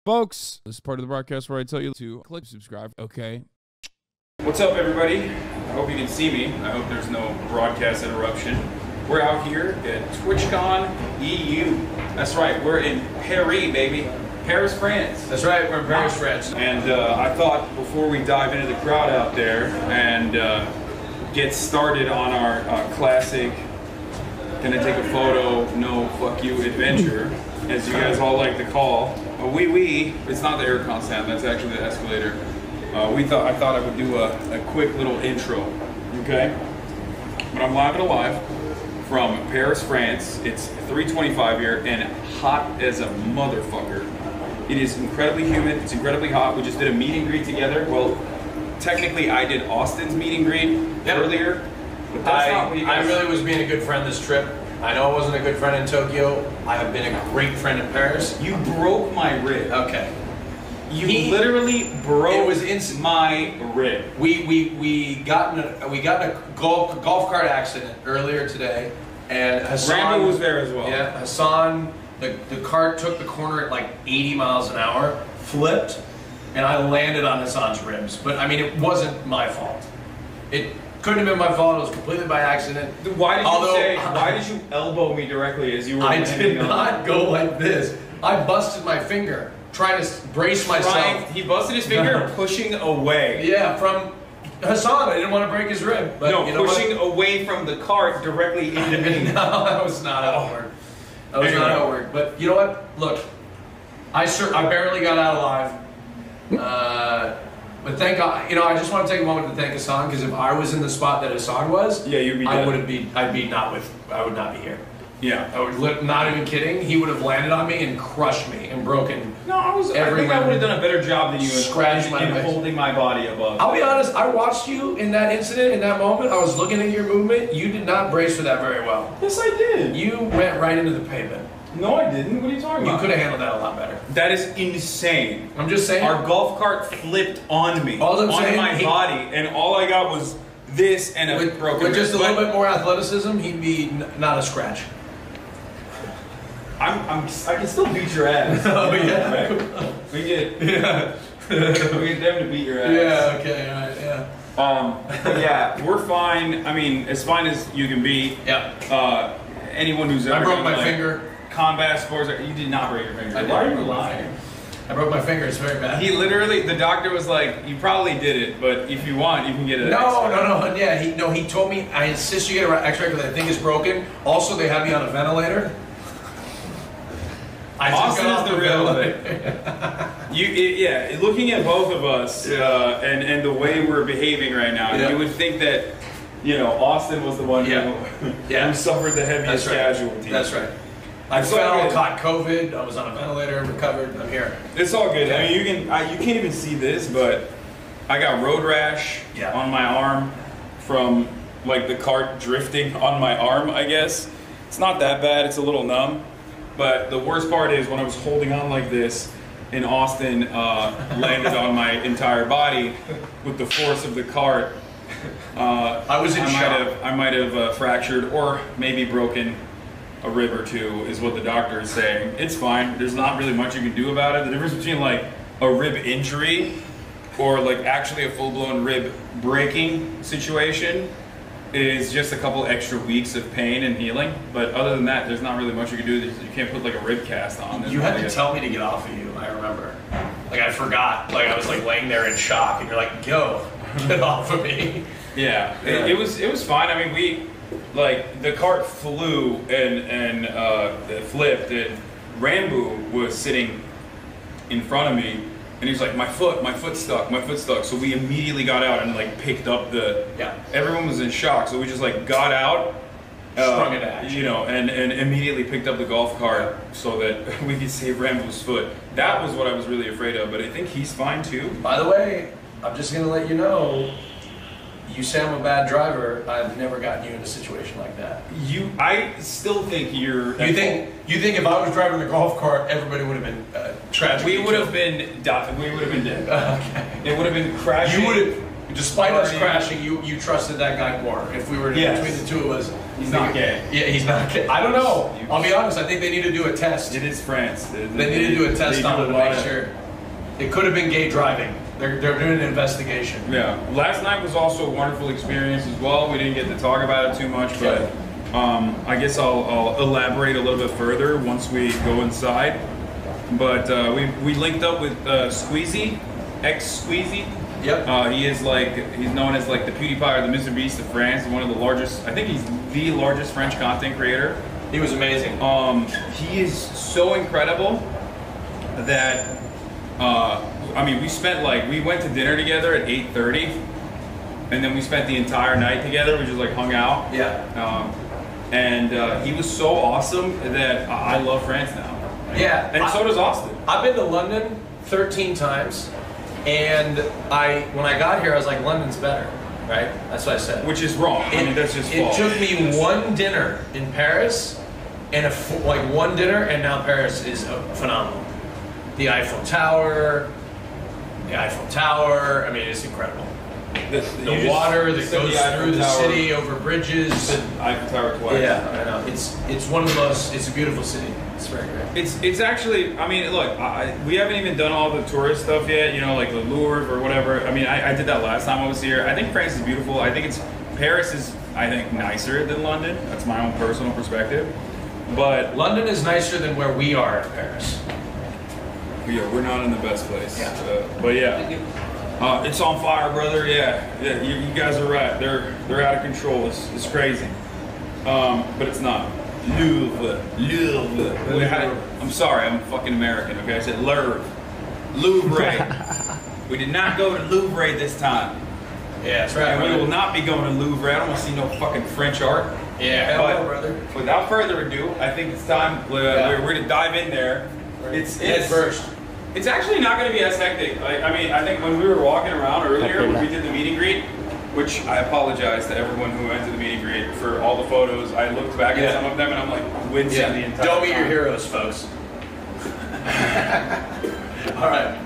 Folks, this is part of the broadcast where I tell you to click subscribe, okay? What's up, everybody? I hope you can see me. I hope there's no broadcast interruption. We're out here at TwitchCon EU. That's right, we're in Paris, baby. Paris, France. That's right, we're in Paris, France. And I thought before we dive into the crowd out there and get started on our classic gonna take a photo, no fuck you adventure, as you guys all like to call. It's not the aircon sound, that's actually the escalator. I thought I would do a quick little intro, okay? But I'm live and alive from Paris, France. It's 3:25 here and hot as a motherfucker. It is incredibly humid, it's incredibly hot. We just did a meet and greet together. Well, technically I did Austin's meet and greet earlier. But that's not what you guys... I really was being a good friend this trip. I know I wasn't a good friend in Tokyo. I have been a great friend in Paris. You broke my rib. Okay. You literally broke it was my rib. We got in a golf cart accident earlier today, and Hasan Rambo was there as well. Yeah, Hasan. The cart took the corner at like 80 miles an hour, flipped, and I landed on Hasan's ribs. But I mean, it wasn't my fault. It couldn't have been my fault. It was completely by accident. Why did you elbow me directly as you were landing? I did not go like this. I busted my finger trying to brace myself. He busted his finger pushing away. Yeah, from Hasan. I didn't want to break his rib. But no, you know pushing away from the cart directly into me. No, that was not how it worked. That was not how it worked. But you know what? Look, I barely got out alive. But thank God, you know, I just want to take a moment to thank Hasan, because if I was in the spot that Hasan was, yeah, you'd be dead. I would not be here. Yeah. I would, not even kidding, he would have landed on me and crushed me and broken. No, I think I would have done a better job than you in holding my body above. I'll be honest, I watched you in that incident, in that moment. I was looking at your movement. You did not brace for that very well. Yes, I did. You went right into the pavement. No, I didn't. What are you talking about? You could have handled that a lot better. That is insane. I'm just saying. Our golf cart flipped on me, on my body, and all I got was this and a broken rib. With just a little bit more athleticism, he'd be not a scratch. I can still beat your ass. Oh yeah. We get them to beat your ass. Yeah. Okay. All right. Yeah. But yeah, we're fine. I mean, as fine as you can be. Yeah. Anyone who's ever I broke my like, finger. Combat sports. You did not break your finger. Why are you lying? I broke my finger. It's very bad. He literally, the doctor was like, "You probably did it, but if you want, you can get it." No. Yeah. He told me, I insist you get an X-ray because I think it's broken. Also, they have me on a ventilator. Austin is the real yeah, looking at both of us and the way we're behaving right now, you would think that, you know, Austin was the one who suffered the heaviest casualty. That's right. I fell, caught COVID, I was on a ventilator, recovered, I'm here. It's all good. I mean, you can't even see this, but I got road rash on my arm from like the cart drifting on my arm, I guess. It's not that bad, it's a little numb. But the worst part is when I was holding on like this and Austin landed on my entire body with the force of the cart. I was in shock. I might have fractured or maybe broken a rib or two is what the doctor is saying. It's fine. There's not really much you can do about it. The difference between like a rib injury or like actually a full-blown rib breaking situation is just a couple extra weeks of pain and healing, but other than that, there's not really much you can do. You can't put like a rib cast on. You had to tell me to get off of you, I remember. Like I forgot, like I was like laying there in shock and you're like, yo, get off of me. Yeah. It was fine. I mean, like the cart flew and flipped and Rambo was sitting in front of me. And he's like, my foot's stuck. So we immediately got out and like picked up everyone was in shock. So we just like got out, sprung it at you know, and immediately picked up the golf cart so that we could save Rambo's foot. That was what I was really afraid of, but I think he's fine too. By the way, I'm just gonna let you know, you say I'm a bad driver. I've never gotten you in a situation like that. I still think you're. You think if I was driving the golf cart, everybody would have been tragic? We would have been dead. Okay. It would have been crashing. You would have, despite us crashing, you trusted that guy more. If we were between the two of us, He's not gay. Yeah, he's not gay. I don't know. I'll be honest. I think they need to do a test. It is France. They need to do a test on him to make sure. It could have been gay driving. They're doing an investigation. Yeah. Last night was also a wonderful experience as well. We didn't get to talk about it too much, but I guess I'll elaborate a little bit further once we go inside. But we linked up with Squeezy, ex-Squeezy. Yep. He's known as like the PewDiePie or the Mr. Beast of France. One of the largest. I think he's the largest French content creator. He was amazing. He is so incredible that. I mean, we went to dinner together at 8:30, and then we spent the entire night together. We just like hung out. Yeah. And he was so awesome that I love France now. Yeah. And so does Austin. I've been to London 13 times, and when I got here, I was like, London's better, right? That's what I said. Which is wrong. I mean, that's just false. It took me one dinner in Paris, and one dinner, and now Paris is phenomenal. The Eiffel Tower. I mean, it's incredible. The water that goes through the city over bridges. Eiffel Tower twice. Yeah, I know. It's one of the most. It's a beautiful city. It's very great. It's actually. I mean, look, we haven't even done all the tourist stuff yet. You know, like the Louvre or whatever. I mean, I did that last time I was here. I think France is beautiful. I think Paris is. I think nicer than London. That's my own personal perspective. But London is nicer than where we are in Paris. Yeah, we're not in the best place. Yeah. But yeah, it's on fire, brother. Yeah, you guys are right. They're out of control. It's crazy. But it's not. Louvre. I'm sorry, I'm fucking American. Okay, I said Louvre. We did not go to Louvre this time. Yeah, that's right. And we will not be going to Louvre. I don't want to see no fucking French art. Yeah, hello, brother. Without further ado, I think it's time. We're going to dive in there. It's first. It's actually not going to be as hectic. I mean, I think when we were walking around earlier, when we did the meet and greet, which I apologize to everyone who went to the meet and greet for all the photos. I looked back at some of them and I'm like wincing the entire time. Don't meet your heroes, folks. All right.